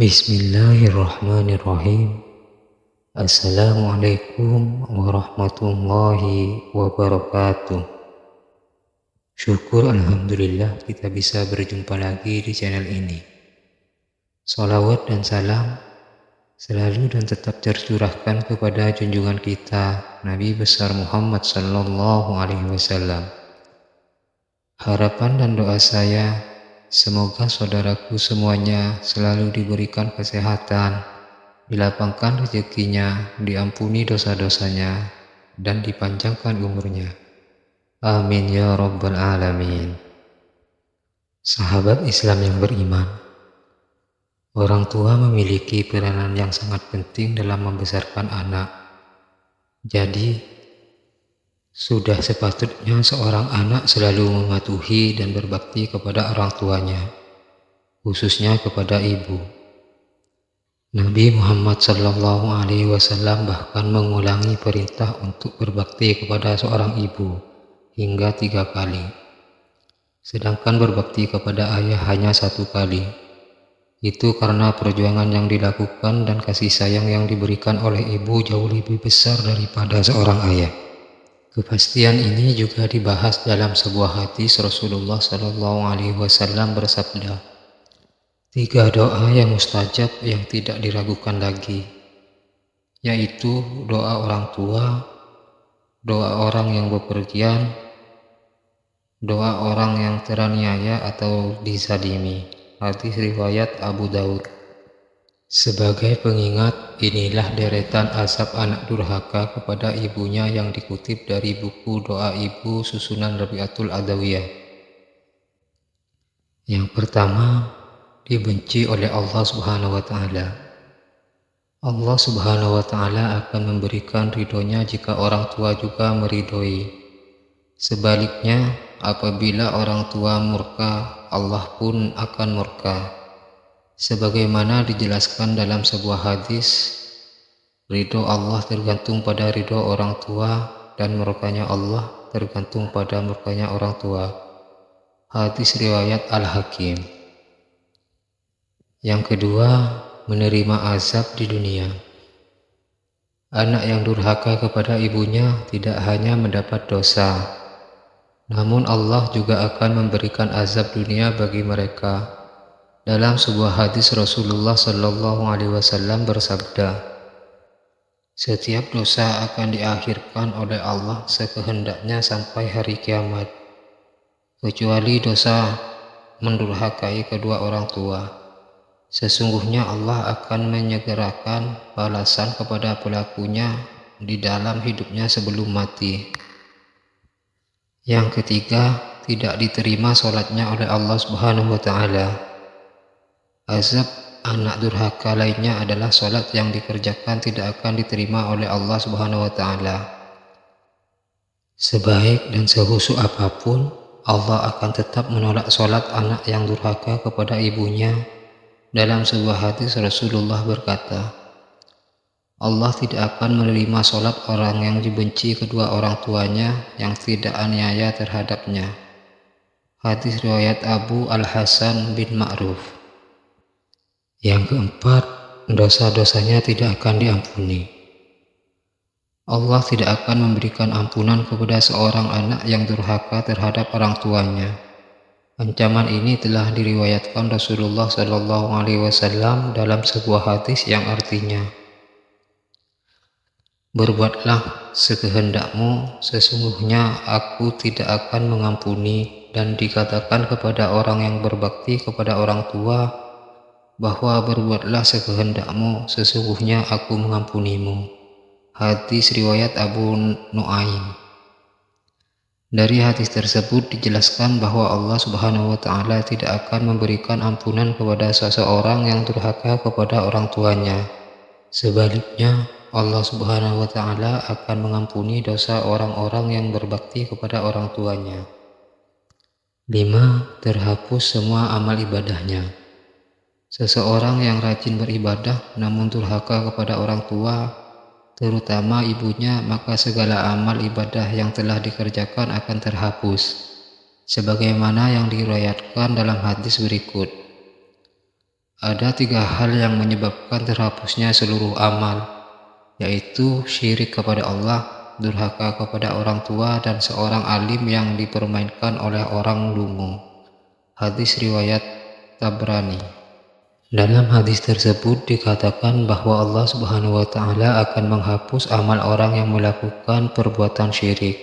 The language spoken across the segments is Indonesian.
Bismillahirrahmanirrahim. Assalamualaikum warahmatullahi wabarakatuh. Syukur Alhamdulillah kita bisa berjumpa lagi di channel ini. Salawat dan salam selalu dan tetap tercurahkan kepada junjungan kita Nabi besar Muhammad sallallahu alaihi wasallam. Harapan dan doa saya, semoga saudaraku semuanya selalu diberikan kesehatan, dilapangkan rezekinya, diampuni dosa-dosanya, dan dipanjangkan umurnya. Amin ya rabbal alamin. Sahabat Islam yang beriman, orang tua memiliki peranan yang sangat penting dalam membesarkan anak. Jadi, sudah sepatutnya seorang anak selalu mematuhi dan berbakti kepada orang tuanya, khususnya kepada ibu. Nabi Muhammad sallallahu alaihi wasallam bahkan mengulangi perintah untuk berbakti kepada seorang ibu hingga 3 kali. Sedangkan berbakti kepada ayah hanya 1 kali. Itu karena perjuangan yang dilakukan dan kasih sayang yang diberikan oleh ibu jauh lebih besar daripada seorang ayah. Kepastian ini juga dibahas dalam sebuah hadis. Rasulullah sallallahu alaihi wasallam bersabda, 3 doa yang mustajab yang tidak diragukan lagi, yaitu doa orang tua, doa orang yang bepergian, doa orang yang teraniaya atau dizalimi. Hadis riwayat Abu Daud. Sebagai pengingat, inilah deretan azab anak durhaka kepada ibunya yang dikutip dari buku Doa Ibu susunan Rabi'atul Adawiyah. Yang pertama, dibenci oleh Allah Subhanahu wa Ta'ala. Allah Subhanahu wa Ta'ala akan memberikan ridhonya jika orang tua juga meridhoi. Sebaliknya, apabila orang tua murka, Allah pun akan murka. Sebagaimana dijelaskan dalam sebuah hadis, ridho Allah tergantung pada ridho orang tua dan murkanya Allah tergantung pada murkanya orang tua. Hadis riwayat Al-Hakim. Yang kedua, menerima azab di dunia. Anak yang durhaka kepada ibunya tidak hanya mendapat dosa, namun Allah juga akan memberikan azab dunia bagi mereka. Dalam sebuah hadis Rasulullah sallallahu alaihi wasallam bersabda, setiap dosa akan diakhirkan oleh Allah sekehendaknya sampai hari kiamat, kecuali dosa mendurhakai kedua orang tua. Sesungguhnya Allah akan menyegerakan balasan kepada pelakunya di dalam hidupnya sebelum mati. Yang ketiga, tidak diterima sholatnya oleh Allah Subhanahu wa Ta'ala. Azab anak durhaka lainnya adalah sholat yang dikerjakan tidak akan diterima oleh Allah Subhanahu wa Ta'ala. Sebaik dan sehusu apapun, Allah akan tetap menolak sholat anak yang durhaka kepada ibunya. Dalam sebuah hadis Rasulullah berkata, Allah tidak akan menerima sholat orang yang dibenci kedua orang tuanya yang tidak aniaya terhadapnya. Hadis riwayat Abu Al-Hasan bin Ma'ruf. Yang keempat, dosa-dosanya tidak akan diampuni. Allah tidak akan memberikan ampunan kepada seorang anak yang durhaka terhadap orang tuanya. Ancaman ini telah diriwayatkan Rasulullah Shallallahu Alaihi Wasallam dalam sebuah hadis yang artinya, berbuatlah sekehendakmu, sesungguhnya aku tidak akan mengampuni. Dan dikatakan kepada orang yang berbakti kepada orang tua bahwa berbuatlah sekehendakmu, sesungguhnya aku mengampunimu. Hadis riwayat Abu Nuaim. Dari hadis tersebut dijelaskan bahwa Allah Subhanahu wa Ta'ala tidak akan memberikan ampunan kepada seseorang yang durhaka kepada orang tuanya. Sebaliknya, Allah Subhanahu wa Ta'ala akan mengampuni dosa orang-orang yang berbakti kepada orang tuanya. 5. Terhapus semua amal ibadahnya. Seseorang yang rajin beribadah namun durhaka kepada orang tua, terutama ibunya, maka segala amal ibadah yang telah dikerjakan akan terhapus. Sebagaimana yang diriwayatkan dalam hadis berikut. Ada 3 hal yang menyebabkan terhapusnya seluruh amal, yaitu syirik kepada Allah, durhaka kepada orang tua, dan seorang alim yang dipermainkan oleh orang dungu. Hadis riwayat Tabrani. Dalam hadis tersebut dikatakan bahwa Allah Subhanahu wa Ta'ala akan menghapus amal orang yang melakukan perbuatan syirik.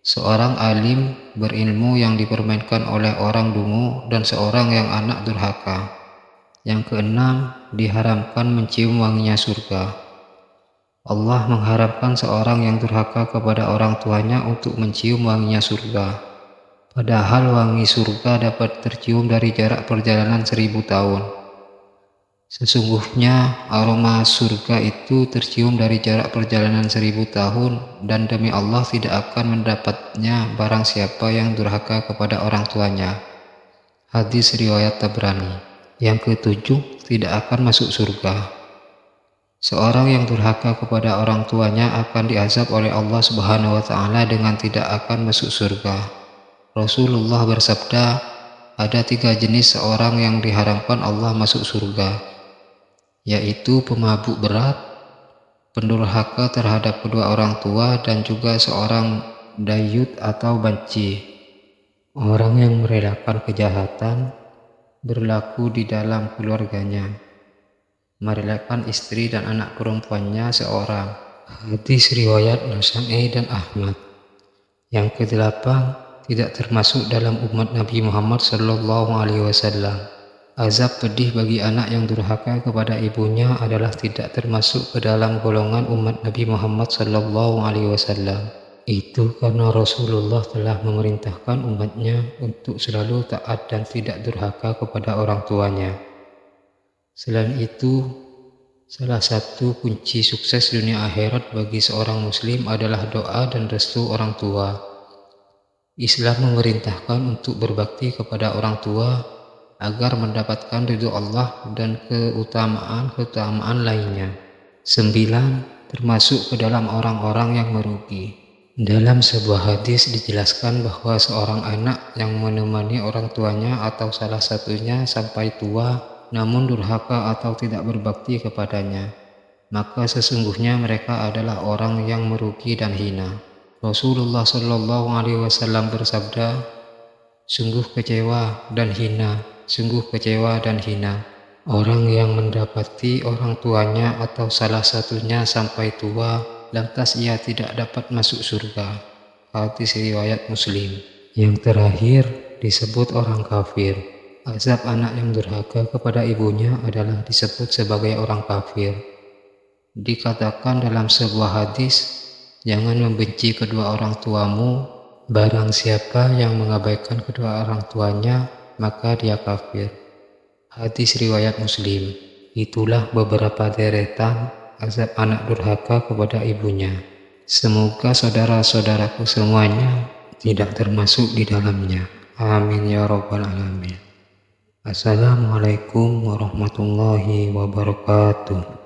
Seorang alim berilmu yang dipermainkan oleh orang dungu, dan seorang yang anak durhaka. Yang keenam, diharamkan mencium wanginya surga. Allah mengharamkan seorang yang durhaka kepada orang tuanya untuk mencium wanginya surga. Padahal wangi surga dapat tercium dari jarak perjalanan 1000 tahun. Sesungguhnya aroma surga itu tercium dari jarak perjalanan 1000 tahun, dan demi Allah tidak akan mendapatnya barang siapa yang durhaka kepada orang tuanya. Hadis riwayat Tabrani. Yang ketujuh, tidak akan masuk surga. Seorang yang durhaka kepada orang tuanya akan diazab oleh Allah Subhanahu wa Ta'ala dengan tidak akan masuk surga. Rasulullah bersabda, ada 3 jenis seorang yang diharamkan Allah masuk surga, yaitu pemabuk berat, pendurhaka terhadap kedua orang tua, dan juga seorang dayut atau banci. Orang yang merelakan kejahatan berlaku di dalam keluarganya, merelakan istri dan anak perempuannya seorang. Hadis riwayat Nasa'i dan Ahmad. Yang kedelapan, tidak termasuk dalam umat Nabi Muhammad SAW. Azab pedih bagi anak yang durhaka kepada ibunya adalah tidak termasuk ke dalam golongan umat Nabi Muhammad SAW. Itu karena Rasulullah telah memerintahkan umatnya untuk selalu taat dan tidak durhaka kepada orang tuanya. Selain itu, salah satu kunci sukses dunia akhirat bagi seorang muslim adalah doa dan restu orang tua. Islam memerintahkan untuk berbakti kepada orang tua agar mendapatkan ridho Allah dan keutamaan-keutamaan lainnya. 9. Termasuk ke dalam orang-orang yang merugi. Dalam sebuah hadis dijelaskan bahwa seorang anak yang menemani orang tuanya atau salah satunya sampai tua namun durhaka atau tidak berbakti kepadanya, maka sesungguhnya mereka adalah orang yang merugi dan hina. Rasulullah SAW bersabda, sungguh kecewa dan hina, sungguh kecewa dan hina orang yang mendapati orang tuanya atau salah satunya sampai tua, lantas ia tidak dapat masuk surga. Hadis riwayat Muslim. Yang terakhir disebut orang kafir. Azab anak yang durhaka kepada ibunya adalah disebut sebagai orang kafir. Dikatakan dalam sebuah hadis, jangan membenci kedua orang tuamu, barang siapa yang mengabaikan kedua orang tuanya, maka dia kafir. Hadis riwayat Muslim. Itulah beberapa deretan azab anak durhaka kepada ibunya. Semoga saudara-saudaraku semuanya tidak termasuk di dalamnya. Amin ya rabbal alamin. Assalamualaikum warahmatullahi wabarakatuh.